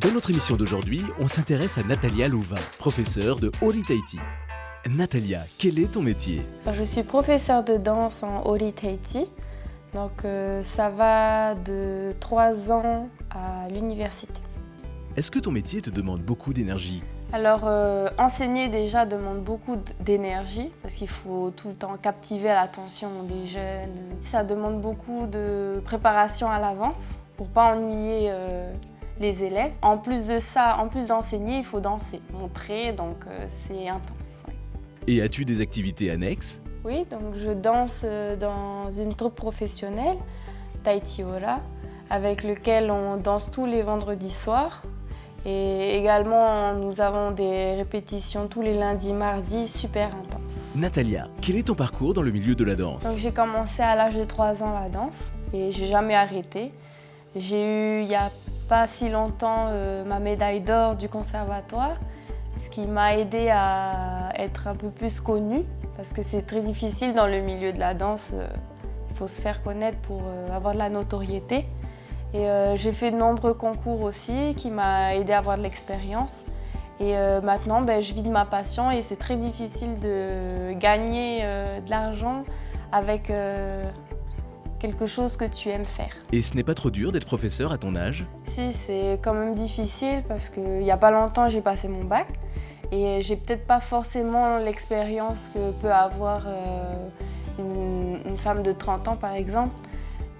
Dans notre émission d'aujourd'hui, on s'intéresse à Natalia Louvain, professeure de Ori Tahiti. Natalia, quel est ton métier? Je suis professeure de danse en Ori Tahiti. Donc ça va de 3 ans à l'université. Est-ce que ton métier te demande beaucoup d'énergie? Alors enseigner déjà demande beaucoup d'énergie parce qu'il faut tout le temps captiver l'attention des jeunes. Ça demande beaucoup de préparation à l'avance pour ne pas ennuyer les élèves. En plus de ça, en plus d'enseigner, il faut danser, montrer, donc c'est intense. Oui. Et as-tu des activités annexes? Oui, donc je danse dans une troupe professionnelle, Tahiti Ora, avec lequel on danse tous les vendredis soirs. Et également, nous avons des répétitions tous les lundis, mardis, super intenses. Natalia, quel est ton parcours dans le milieu de la danse? Donc j'ai commencé à l'âge de 3 ans la danse et j'ai jamais arrêté. J'ai eu, il n'y a pas si longtemps, ma médaille d'or du conservatoire, ce qui m'a aidée à être un peu plus connue, parce que c'est très difficile dans le milieu de la danse. Il faut se faire connaître pour avoir de la notoriété. Et j'ai fait de nombreux concours aussi qui m'ont aidé à avoir de l'expérience. Et maintenant, je vis de ma passion et c'est très difficile de gagner de l'argent avec quelque chose que tu aimes faire. Et ce n'est pas trop dur d'être professeur à ton âge? Si, c'est quand même difficile parce qu'il n'y a pas longtemps, j'ai passé mon bac et j'ai peut-être pas forcément l'expérience que peut avoir une femme de 30 ans par exemple.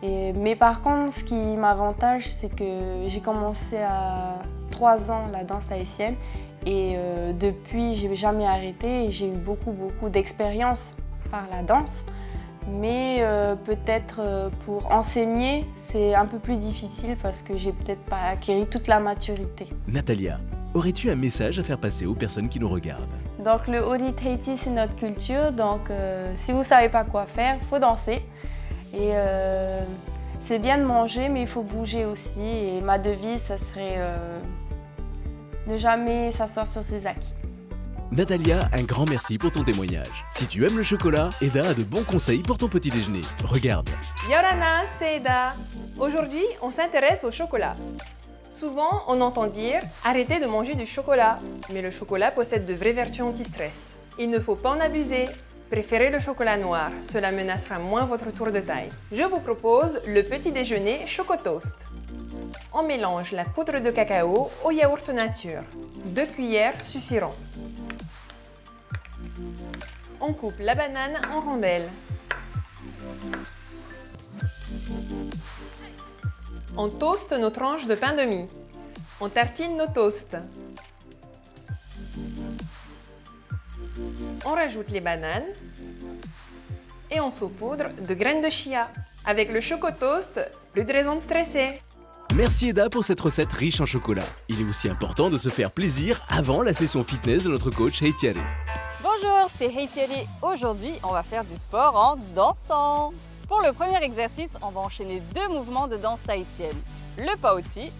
Mais par contre, ce qui m'avantage, c'est que j'ai commencé à 3 ans la danse tahitienne et depuis, j'ai jamais arrêté et j'ai eu beaucoup d'expérience par la danse. Mais peut-être pour enseigner, c'est un peu plus difficile parce que j'ai peut-être pas acquis toute la maturité. Natalia, aurais-tu un message à faire passer aux personnes qui nous regardent? Donc le Ori Tahiti, c'est notre culture, donc si vous savez pas quoi faire, il faut danser. Et c'est bien de manger, mais il faut bouger aussi. Et ma devise, ça serait ne jamais s'asseoir sur ses acquis. Natalia, un grand merci pour ton témoignage. Si tu aimes le chocolat, Eda a de bons conseils pour ton petit déjeuner. Regarde. Yorana, c'est Eda. Aujourd'hui, on s'intéresse au chocolat. Souvent, on entend dire « arrêtez de manger du chocolat ». Mais le chocolat possède de vraies vertus anti-stress. Il ne faut pas en abuser. Préférez le chocolat noir, cela menacera moins votre tour de taille. Je vous propose le petit déjeuner Chocotoast. On mélange la poudre de cacao au yaourt nature. 2 cuillères suffiront. On coupe la banane en rondelles. On toaste nos tranches de pain de mie. On tartine nos toasts. On rajoute les bananes et on saupoudre de graines de chia. Avec le Chocotoast, plus de raison de stresser. Merci Eda pour cette recette riche en chocolat. Il est aussi important de se faire plaisir avant la session fitness de notre coach Heitiare. Bonjour, c'est Heitiare. Aujourd'hui, on va faire du sport en dansant. Pour le premier exercice, on va enchaîner 2 mouvements de danse tahitienne. Le paoti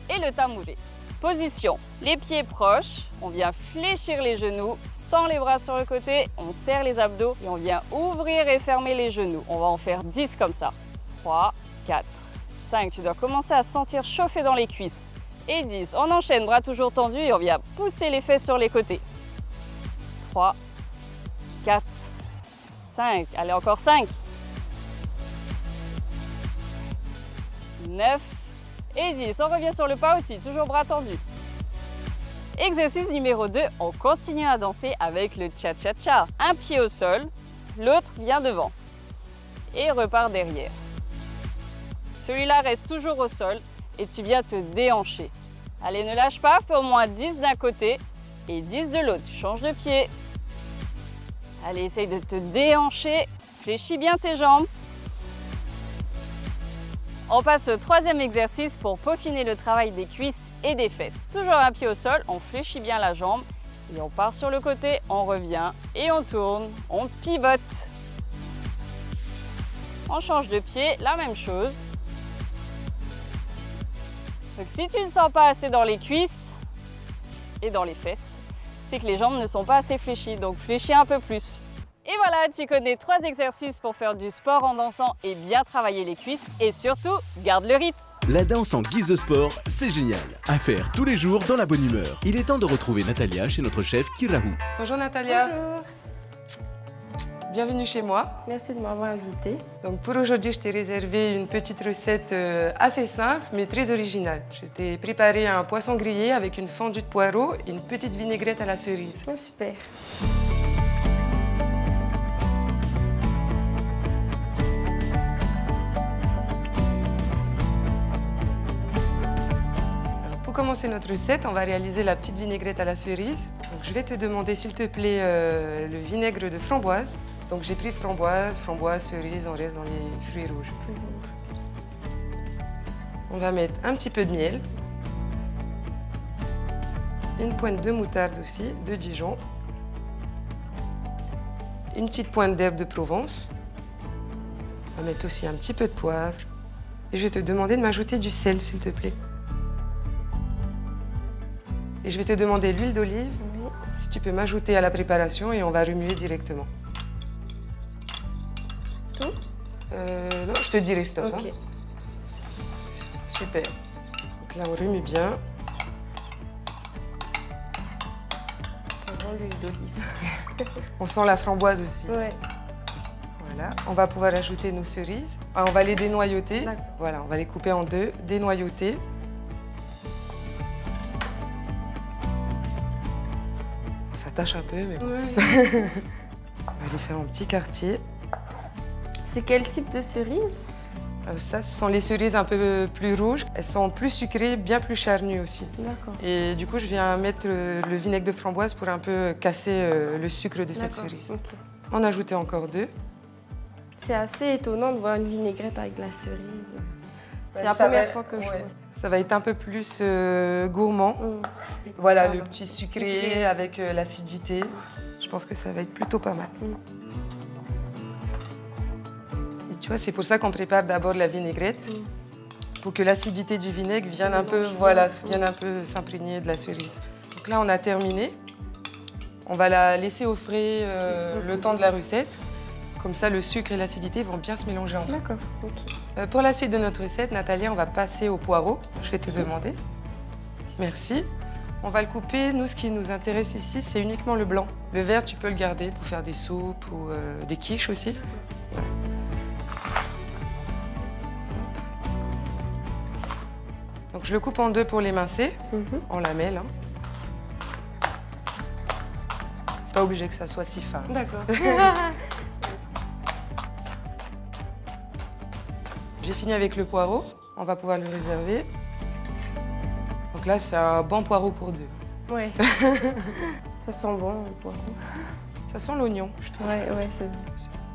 et le tamouré. Position, les pieds proches, on vient fléchir les genoux, tend les bras sur le côté, on serre les abdos et on vient ouvrir et fermer les genoux. On va en faire 10 comme ça. 3, 4, 5. Tu dois commencer à sentir chauffer dans les cuisses. Et 10. On enchaîne, bras toujours tendus et on vient pousser les fesses sur les côtés. 3, 4, 5. Allez, encore 5. 9 et 10. On revient sur le paoti, toujours bras tendus. Exercice numéro 2, on continue à danser avec le cha-cha-cha. Un pied au sol, l'autre vient devant et repart derrière. Celui-là reste toujours au sol et tu viens te déhancher. Allez, ne lâche pas, fais au moins 10 d'un côté et 10 de l'autre. Tu changes de pied. Allez, essaye de te déhancher. Fléchis bien tes jambes. On passe au 3e exercice pour peaufiner le travail des cuisses et des fesses. Toujours un pied au sol, on fléchit bien la jambe et on part sur le côté, on revient et on tourne, on pivote. On change de pied, la même chose. Donc si tu ne sens pas assez dans les cuisses et dans les fesses, c'est que les jambes ne sont pas assez fléchies, donc fléchis un peu plus. Et voilà, tu connais 3 exercices pour faire du sport en dansant et bien travailler les cuisses et surtout, garde le rythme. La danse en guise de sport, c'est génial. À faire tous les jours dans la bonne humeur. Il est temps de retrouver Natalia chez notre chef Kirahu. Bonjour Natalia. Bonjour. Bienvenue chez moi. Merci de m'avoir invitée. Donc pour aujourd'hui, je t'ai réservé une petite recette assez simple mais très originale. Je t'ai préparé un poisson grillé avec une fondue de poireaux et une petite vinaigrette à la cerise. Oh, super. Pour commencer notre recette, on va réaliser la petite vinaigrette à la cerise. Donc, je vais te demander, s'il te plaît, le vinaigre de framboise. Donc, j'ai pris framboise, cerise, on reste dans les fruits rouges. On va mettre un petit peu de miel, une pointe de moutarde aussi, de Dijon, une petite pointe d'herbe de Provence. On va mettre aussi un petit peu de poivre. Et je vais te demander de m'ajouter du sel, s'il te plaît. Et je vais te demander l'huile d'olive, Oui. si tu peux m'ajouter à la préparation et on va remuer directement. Tout Non, je te dirai stop. Ok. Hein. Super. Donc là, on remue bien. Ça sent l'huile d'olive. On sent la framboise aussi. Ouais. Voilà. On va pouvoir ajouter nos cerises. Ah, on va les dénoyauter. D'accord. Voilà, on va les couper en deux, dénoyauter. Ça tâche un peu, mais bon. Ouais. On va les faire en petits quartiers. C'est quel type de cerise? Ça, ce sont les cerises un peu plus rouges. Elles sont plus sucrées, bien plus charnues aussi. D'accord. Et du coup, je viens mettre le vinaigre de framboise pour un peu casser le sucre de cette D'accord. cerise. Ok. En ajouter encore deux. C'est assez étonnant de voir une vinaigrette avec de la cerise. C'est la ça première va- fois que je ouais. vois. Ça va être un peu plus gourmand. Mm. Voilà, Pardon. le petit sucré Sucré. avec l'acidité. Je pense que ça va être plutôt pas mal. Et tu vois, c'est pour ça qu'on prépare d'abord la vinaigrette, pour que l'acidité du vinaigre vienne un peu, mélange voilà, bien. vienne un peu s'imprégner de la cerise. Donc là, on a terminé. On va la laisser au frais le temps de la recette. Comme ça, le sucre et l'acidité vont bien se mélanger ensemble. D'accord. Ok. Pour la suite de notre recette, Natalia, on va passer au poireau. Je vais te demander. Merci. On va le couper. Nous, ce qui nous intéresse ici, c'est uniquement le blanc. Le vert, tu peux le garder pour faire des soupes ou des quiches aussi. Voilà. Donc, je le coupe en deux pour l'émincer, en lamelles. Hein. C'est pas obligé que ça soit si fin. D'accord. J'ai fini avec le poireau. On va pouvoir le réserver. Donc là, c'est un bon poireau pour deux. Ouais. Ça sent bon, le poireau. Ça sent l'oignon, je trouve. Ouais, c'est bon.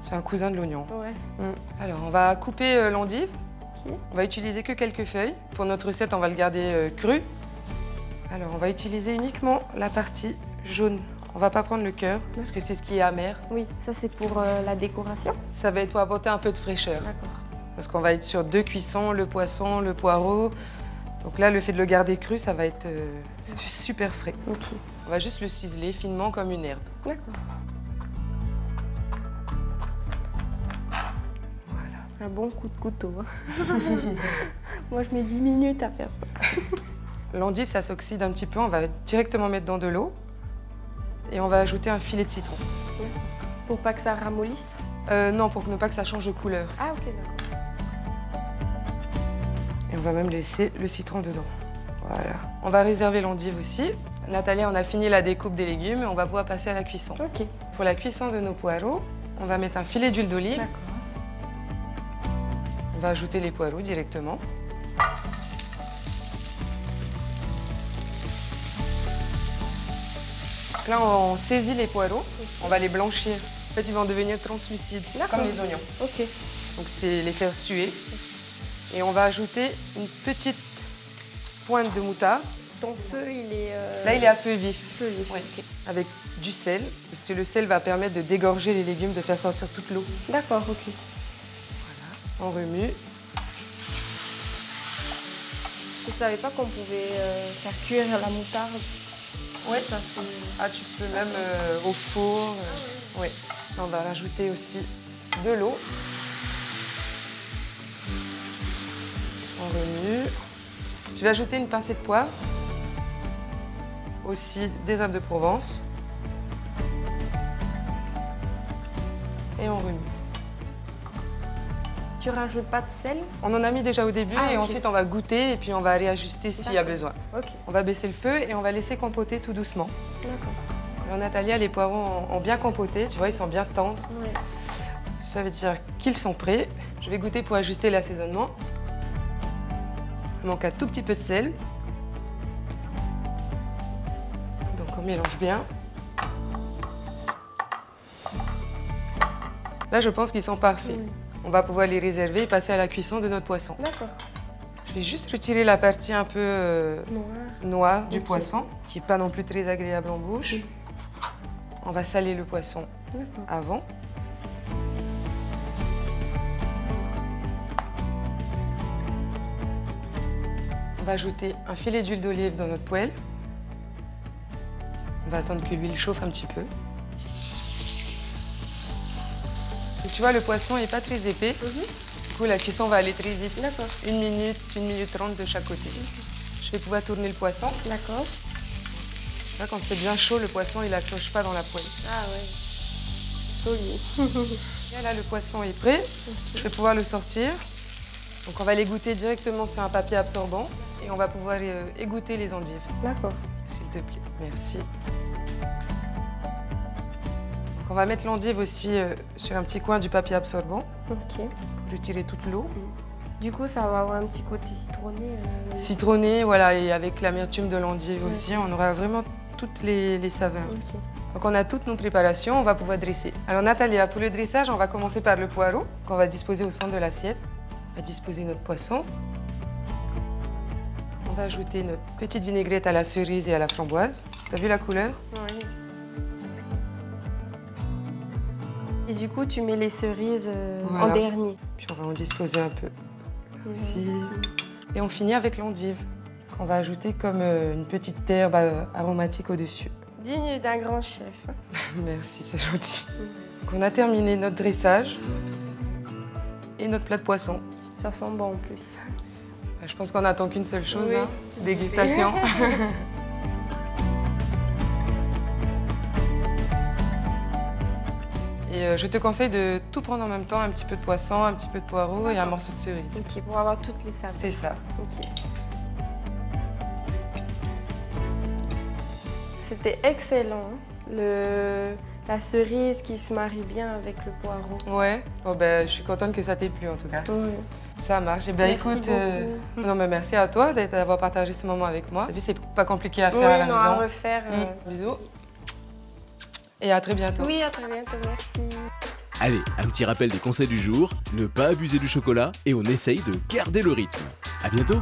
C'est un cousin de l'oignon. Ouais. Alors, on va couper l'endive. Ok. On va utiliser que quelques feuilles. Pour notre recette, on va le garder cru. Alors, on va utiliser uniquement la partie jaune. On va pas prendre le cœur, parce que c'est ce qui est amer. Oui, ça c'est pour la décoration. Ça va être pour apporter un peu de fraîcheur. D'accord. Parce qu'on va être sur deux cuissons, le poisson, le poireau. Donc là, le fait de le garder cru, ça va être super frais. Ok. On va juste le ciseler finement comme une herbe. D'accord. Voilà. Un bon coup de couteau. Hein. Moi, je mets 10 minutes à faire ça. L'endive, ça s'oxyde un petit peu. On va directement mettre dans de l'eau. Et on va ajouter un filet de citron. Pour pas que ça ramollisse. Non, pour ne pas que ça change de couleur. Ah, ok, d'accord. Et on va même laisser le citron dedans. Voilà. On va réserver l'endive aussi. Natalia, on a fini la découpe des légumes et on va pouvoir passer à la cuisson. Ok. Pour la cuisson de nos poireaux, on va mettre un filet d'huile d'olive. D'accord. On va ajouter les poireaux directement. Là, on saisit les poireaux. On va les blanchir. En fait, ils vont devenir translucides, comme les oignons. Ok. Donc, c'est les faire suer. Et on va ajouter une petite pointe de moutarde. Ton feu, il est... Là, il est à feu vif. Feu vif. Ouais. Avec du sel, parce que le sel va permettre de dégorger les légumes, de faire sortir toute l'eau. D'accord, ok. On remue. Je savais pas qu'on pouvait faire cuire la moutarde. Oui. Ça, c'est... Ah, tu peux même au four. Oui. On va rajouter aussi de l'eau. On remue. Je vais ajouter une pincée de poivre. Aussi des herbes de Provence. Et on remue. Tu rajoutes pas de sel? On en a mis déjà au début et ok. ensuite on va goûter et puis on va réajuster s'il y a D'accord. besoin. Ok, On va baisser le feu et on va laisser compoter tout doucement. d'accord. Alors Natalia, les poireaux ont bien compoté, tu vois, ils sont bien tendres. Ouais. Ça veut dire qu'ils sont prêts. Je vais goûter pour ajuster l'assaisonnement. Il manque un tout petit peu de sel. Donc on mélange bien. Là, je pense qu'ils sont parfaits. Oui. On va pouvoir les réserver et passer à la cuisson de notre poisson. D'accord. Je vais juste retirer la partie un peu Noir. noire du Ok. poisson, qui n'est pas non plus très agréable en bouche. Oui. On va saler le poisson D'accord. avant. On va ajouter un filet d'huile d'olive dans notre poêle. On va attendre que l'huile chauffe un petit peu. Et tu vois, le poisson n'est pas très épais. Du coup, la cuisson va aller très vite. D'accord. 1 minute, 1 minute 30 de chaque côté. Je vais pouvoir tourner le poisson. D'accord. Là, quand c'est bien chaud, le poisson, il accroche pas dans la poêle. Ah ouais. Joli. Et là, le poisson est prêt. Je vais pouvoir le sortir. Donc, on va l'égoutter directement sur un papier absorbant et on va pouvoir égoutter les endives. D'accord. S'il te plaît. Merci. Donc, on va mettre l'endive aussi sur un petit coin du papier absorbant Ok. pour lui tirer toute l'eau. Du coup, ça va avoir un petit côté citronné. Citronné, voilà, et avec l'amertume de l'endive Ouais. aussi, on aura vraiment toutes les saveurs. Ok. Donc on a toutes nos préparations, on va pouvoir dresser. Alors Natalia, pour le dressage, on va commencer par le poireau qu'on va disposer au centre de l'assiette. On va disposer notre poisson. On va ajouter notre petite vinaigrette à la cerise et à la framboise. T'as vu la couleur? Oui. Et du coup, tu mets les cerises en Voilà. dernier. Puis on va en disposer un peu aussi. Et on finit avec l'endive qu'on va ajouter comme une petite herbe aromatique au-dessus. Digne d'un grand chef. Merci, c'est gentil. Donc on a terminé notre dressage et notre plat de poisson. Ça sent bon en plus. Je pense qu'on n'attend qu'une seule chose, Oui, hein, tout à dégustation. Et je te conseille de tout prendre en même temps, un petit peu de poisson, un petit peu de poireau et un morceau de cerise. Ok, pour avoir toutes les saveurs. C'est ça. Ok. C'était excellent. La cerise qui se marie bien avec le poireau. Ouais, bon, ben, je suis contente que ça t'ait plu en tout cas. Oui. Ça marche. Et ben, Merci écoute, beaucoup. non, mais merci à toi d'avoir partagé ce moment avec moi. T'as vu, c'est pas compliqué à faire Oui, à la non, maison. à refaire. Bisous. Et à très bientôt. Oui, à très bientôt, merci. Allez, un petit rappel des conseils du jour, ne pas abuser du chocolat et on essaye de garder le rythme. À bientôt!